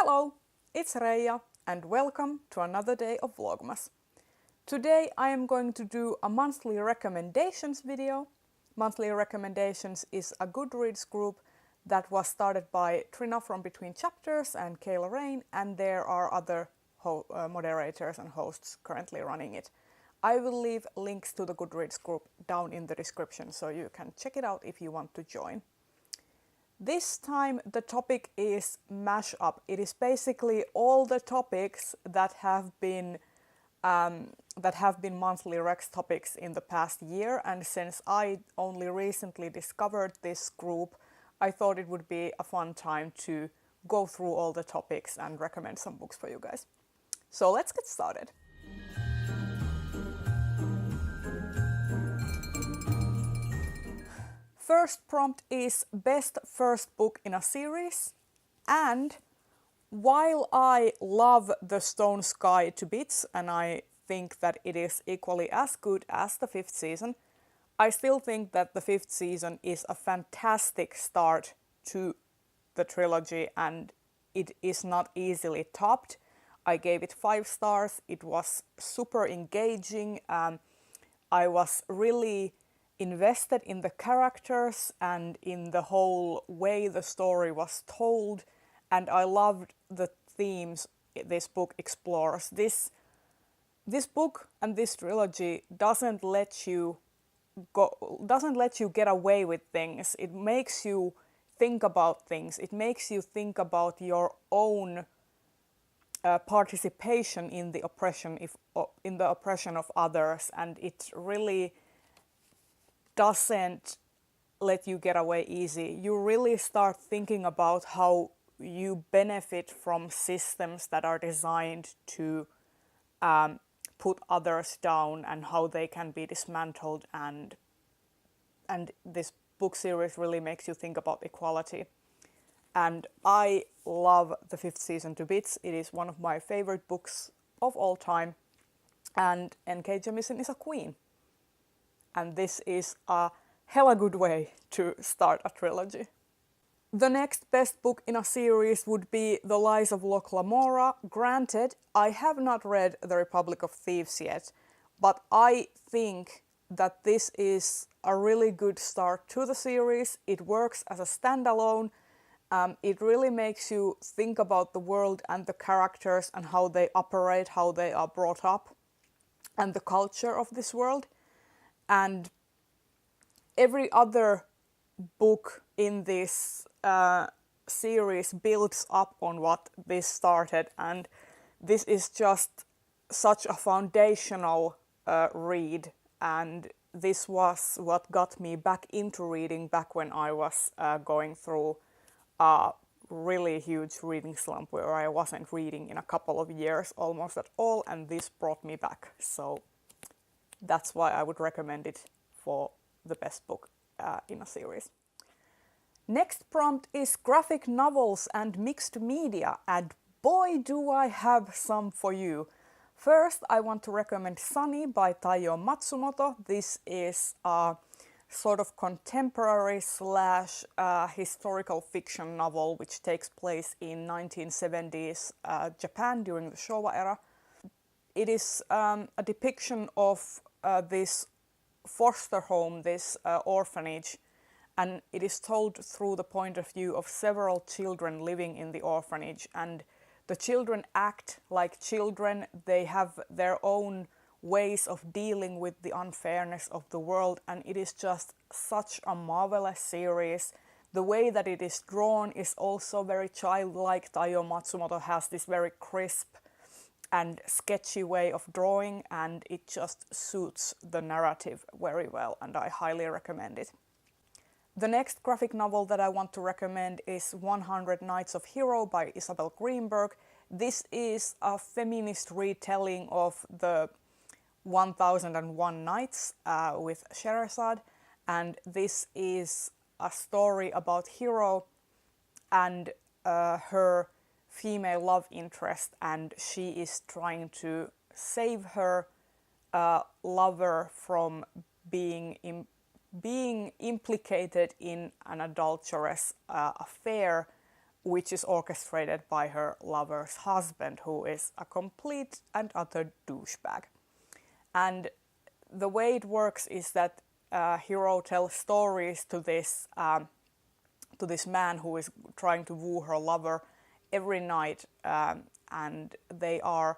Hello, it's Reija and welcome to another day of Vlogmas. Today I am going to do a monthly recommendations video. Monthly Recommendations is a Goodreads group that was started by Trina from Between Chapters and Kayla Rain, and there are other moderators and hosts currently running it. I will leave links to the Goodreads group down in the description so you can check it out if you want to join. This time the topic is mashup. It is basically all the topics that have been monthly Rex topics in the past year, and since I only recently discovered this group, I thought it would be a fun time to go through all the topics and recommend some books for you guys. So let's get started. First prompt is best first book in a series, and while I love The Stone Sky to bits and I think that it is equally as good as the 5th season, I still think that the 5th season is a fantastic start to the trilogy and it is not easily topped. I gave it 5 stars. It was super engaging. I was really invested in the characters and in the whole way the story was told, and I loved the themes this book explores. This book and this trilogy doesn't let you get away with things. It makes you think about things. It makes you think about your own participation in the oppression of others, and it really doesn't let you get away easy. You really start thinking about how you benefit from systems that are designed to put others down and how they can be dismantled, and this book series really makes you think about equality. And I love the 5th season to bits. It is one of my favorite books of all time, and NK Jemisin is a queen. And this is a hella good way to start a trilogy. The next best book in a series would be The Lies of Locke Lamora. Granted, I have not read The Republic of Thieves yet, but I think that this is a really good start to the series. It works as a standalone. It really makes you think about the world and the characters and how they operate, how they are brought up, and the culture of this world. And every other book in this series builds up on what this started, and this is just such a foundational read, and this was what got me back into reading back when I was going through a really huge reading slump where I wasn't reading in a couple of years almost at all, and this brought me back. So that's why I would recommend it for the best book in a series. Next prompt is graphic novels and mixed media, and boy do I have some for you. First, I want to recommend Sunny by Taiyou Matsumoto. This is a sort of contemporary slash historical fiction novel which takes place in 1970s Japan during the Showa era. It is a depiction of this foster home, this orphanage, and it is told through the point of view of several children living in the orphanage, and the children act like children. They have their own ways of dealing with the unfairness of the world, and it is just such a marvelous series. The way that it is drawn is also very childlike. Taiyou Matsumoto has this very crisp and sketchy way of drawing, and it just suits the narrative very well, and I highly recommend it. The next graphic novel that I want to recommend is 100 Nights of Hero by Isabel Greenberg. This is a feminist retelling of the 1001 Nights with Scheherazade, and this is a story about Hero and her female love interest, and she is trying to save her lover from being implicated in an adulterous affair which is orchestrated by her lover's husband, who is a complete and utter douchebag. And the way it works is that hero tells stories to this man who is trying to woo her lover every night, and they are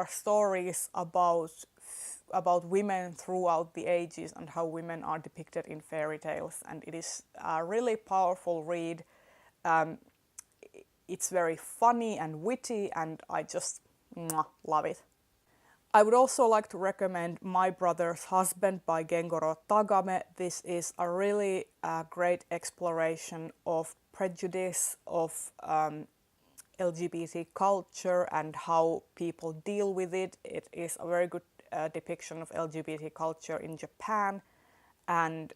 stories about women throughout the ages and how women are depicted in fairy tales, and it is a really powerful read. It's very funny and witty, and I just love it. I would also like to recommend My Brother's Husband by Gengoroh Tagame. This is a really great exploration of prejudice, of LGBT culture and how people deal with it. It is a very good depiction of LGBT culture in Japan, and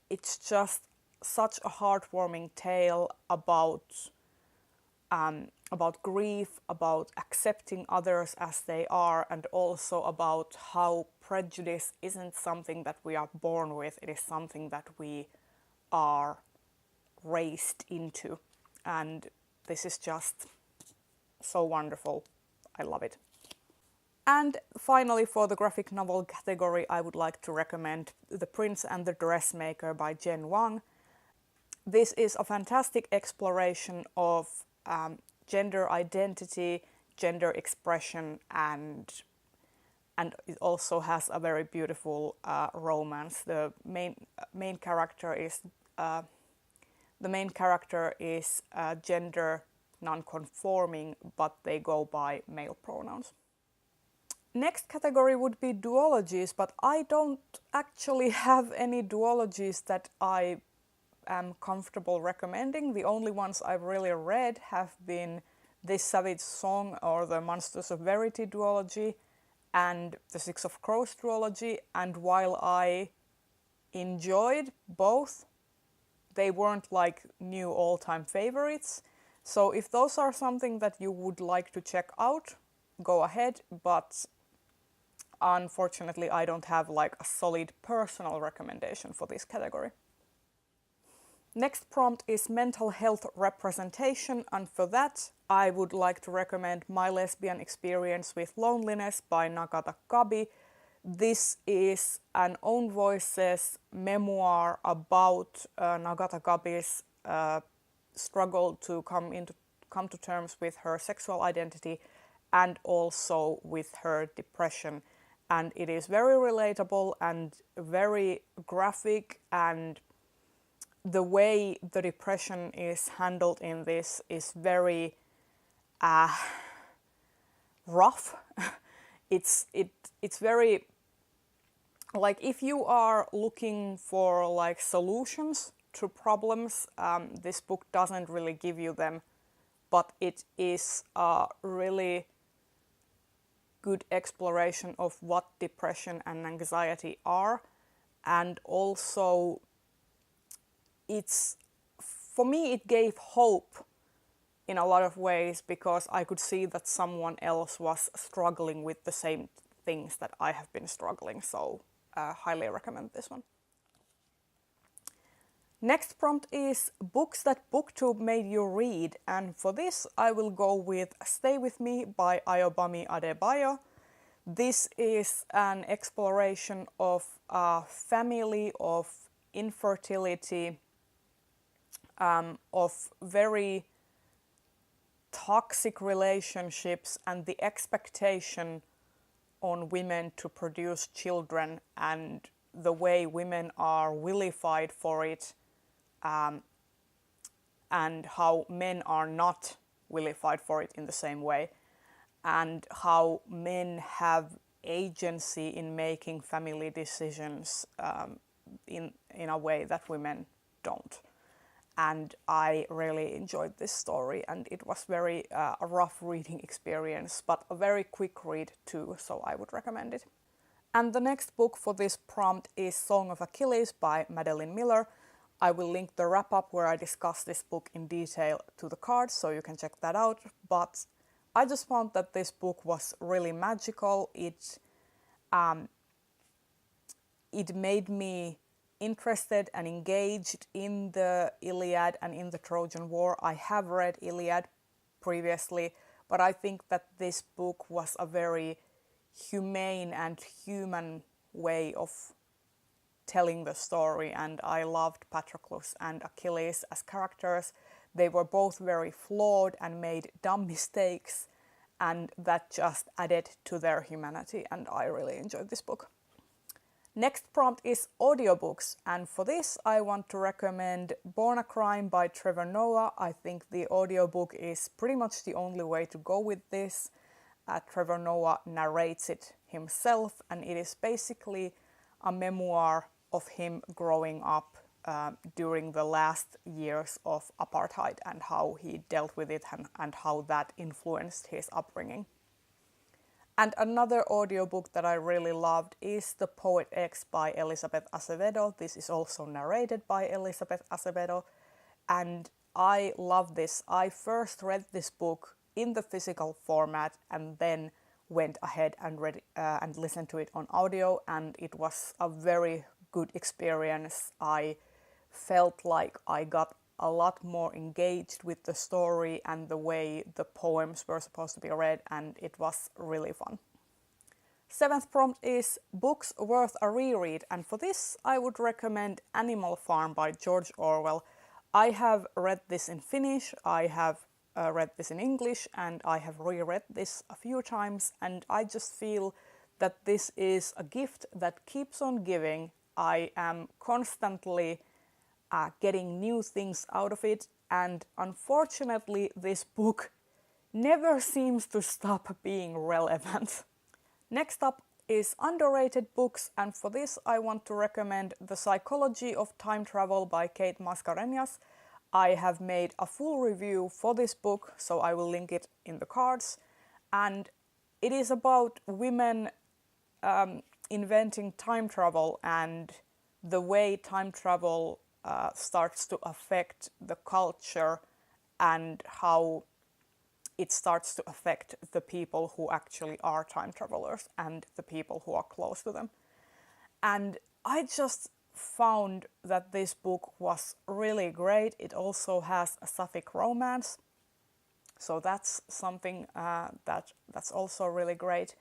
it's just such a heartwarming tale about grief, about accepting others as they are, and also about how prejudice isn't something that we are born with, it is something that we are raised into. And this is just so wonderful. I love it. And finally, for the graphic novel category, I would like to recommend The Prince and the Dressmaker by Jen Wang. This is a fantastic exploration of gender identity, gender expression, and it also has a very beautiful romance. The main character is gender non-conforming, but they go by male pronouns. Next category would be duologies, but I don't actually have any duologies that I am comfortable recommending. The only ones I've really read have been This Savage Song or the Monsters of Verity duology and the Six of Crows duology, and while I enjoyed both, they weren't like new all-time favorites. So if those are something that you would like to check out, go ahead, but unfortunately I don't have like a solid personal recommendation for this category. Next prompt is mental health representation, and for that I would like to recommend My Lesbian Experience with Loneliness by Nagata Kabi. This is an own voices memoir about Nagata Kabi's struggle to come to terms with her sexual identity and also with her depression. And it is very relatable and very graphic, and the way the depression is handled in this is very rough. It's very, like, if you are looking for like solutions to problems, this book doesn't really give you them, but it is a really good exploration of what depression and anxiety are, and also for me it gave hope in a lot of ways, because I could see that someone else was struggling with the same things that I have been struggling, so highly recommend this one. Next prompt is books that BookTube made you read, and for this I will go with Stay With Me by Ayòbámi Adébáyò. This is an exploration of family, of infertility, of very toxic relationships and the expectation on women to produce children and the way women are vilified for it, and how men are not vilified for it in the same way, and how men have agency in making family decisions in a way that women don't. And I really enjoyed this story, and it was very a rough reading experience, but a very quick read too, so I would recommend it. And the next book for this prompt is Song of Achilles by Madeline Miller. I will link the wrap-up where I discuss this book in detail to the card, so you can check that out. But I just found that this book was really magical. It made me interested and engaged in the Iliad and in the Trojan War. I have read Iliad previously, but I think that this book was a very humane and human way of telling the story, and I loved Patroclus and Achilles as characters. They were both very flawed and made dumb mistakes, and that just added to their humanity, and I really enjoyed this book. Next prompt is audiobooks, and for this I want to recommend Born a Crime by Trevor Noah. I think the audiobook is pretty much the only way to go with this. Trevor Noah narrates it himself, and it is basically a memoir of him growing up during the last years of apartheid and how he dealt with it and how that influenced his upbringing. And another audiobook that I really loved is The Poet X by Elizabeth Acevedo. This is also narrated by Elizabeth Acevedo, and I love this. I first read this book in the physical format and then went ahead and read and listened to it on audio, and it was a very good experience. I felt like I got a lot more engaged with the story and the way the poems were supposed to be read, and it was really fun. Seventh prompt is books worth a reread, and for this I would recommend Animal Farm by George Orwell. I have read this in Finnish, I have read this in English, and I have reread this a few times, and I just feel that this is a gift that keeps on giving. I am constantly getting new things out of it, and unfortunately this book never seems to stop being relevant. Next up is underrated books, and for this I want to recommend The Psychology of Time Travel by Kate Mascarenhas. I have made a full review for this book, so I will link it in the cards, and it is about women inventing time travel and the way time travel starts to affect the culture and how it starts to affect the people who actually are time travelers and the people who are close to them. And I just found that this book was really great. It also has a sapphic romance, so that's something that's also really great.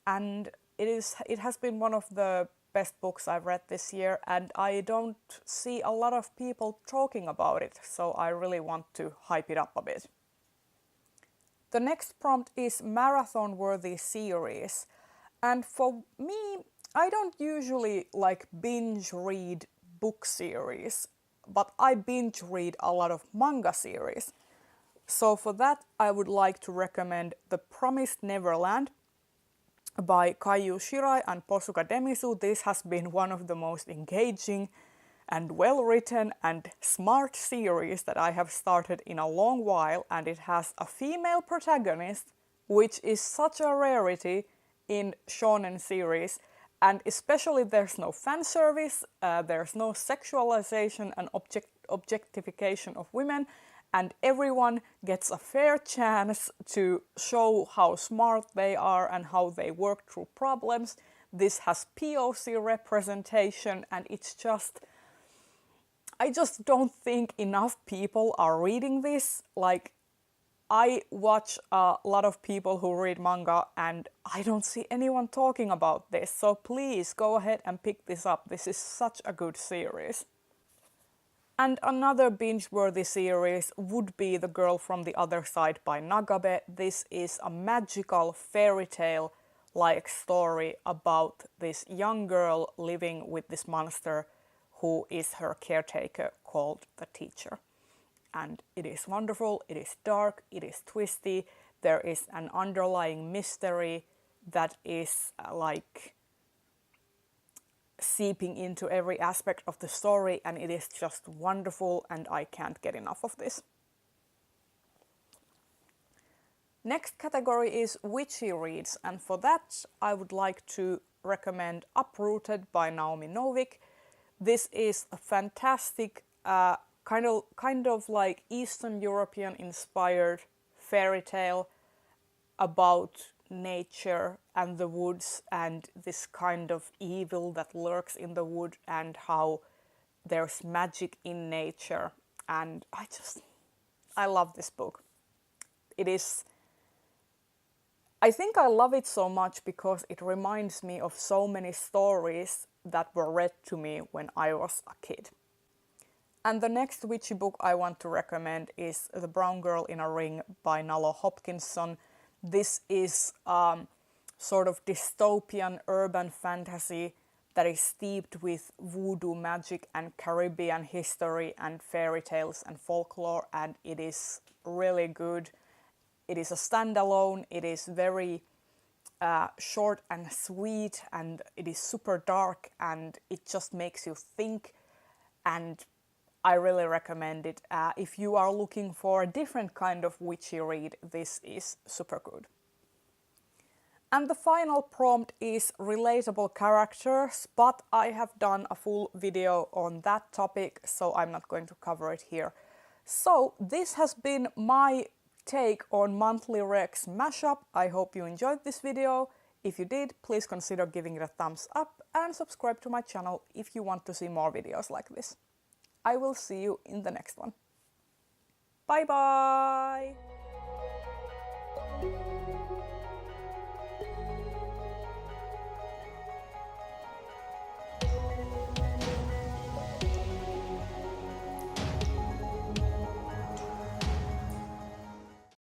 And it has been one of the best books I've read this year, and I don't see a lot of people talking about it, so I really want to hype it up a bit. The next prompt is marathon-worthy series, and for me, I don't usually like binge read book series, but I binge read a lot of manga series. So for that, I would like to recommend The Promised Neverland by Kaiu Shirai and Pozuka Demisu. This has been one of the most engaging and well-written and smart series that I have started in a long while, and it has a female protagonist, which is such a rarity in shonen series, and especially there's no fan service, there's no sexualization and objectification of women, and everyone gets a fair chance to show how smart they are and how they work through problems. This has POC representation, and it's just... I just don't think enough people are reading this. Like, I watch a lot of people who read manga, and I don't see anyone talking about this, so please go ahead and pick this up. This is such a good series. And another binge-worthy series would be The Girl from the Other Side by Nagabe. This is a magical fairy tale-like story about this young girl living with this monster who is her caretaker called the Teacher. And it is wonderful, it is dark, it is twisty, there is an underlying mystery that is like seeping into every aspect of the story, and it is just wonderful, and I can't get enough of this. Next category is witchy reads, and for that I would like to recommend Uprooted by Naomi Novik. This is a fantastic kind of like Eastern European inspired fairy tale about nature and the woods and this kind of evil that lurks in the wood, and how there's magic in nature, and I love this book. I think I love it so much because it reminds me of so many stories that were read to me when I was a kid. And the next witchy book I want to recommend is The Brown Girl in a Ring by Nalo Hopkinson. This is sort of dystopian urban fantasy that is steeped with voodoo magic and Caribbean history and fairy tales and folklore, and it is really good. It is a standalone, it is very short and sweet, and it is super dark, and it just makes you think, and I really recommend it. If you are looking for a different kind of witchy read, this is super good. And the final prompt is relatable characters, but I have done a full video on that topic, so I'm not going to cover it here. So this has been my take on monthly Recs mashup. I hope you enjoyed this video. If you did, please consider giving it a thumbs up and subscribe to my channel if you want to see more videos like this. I will see you in the next one. Bye bye!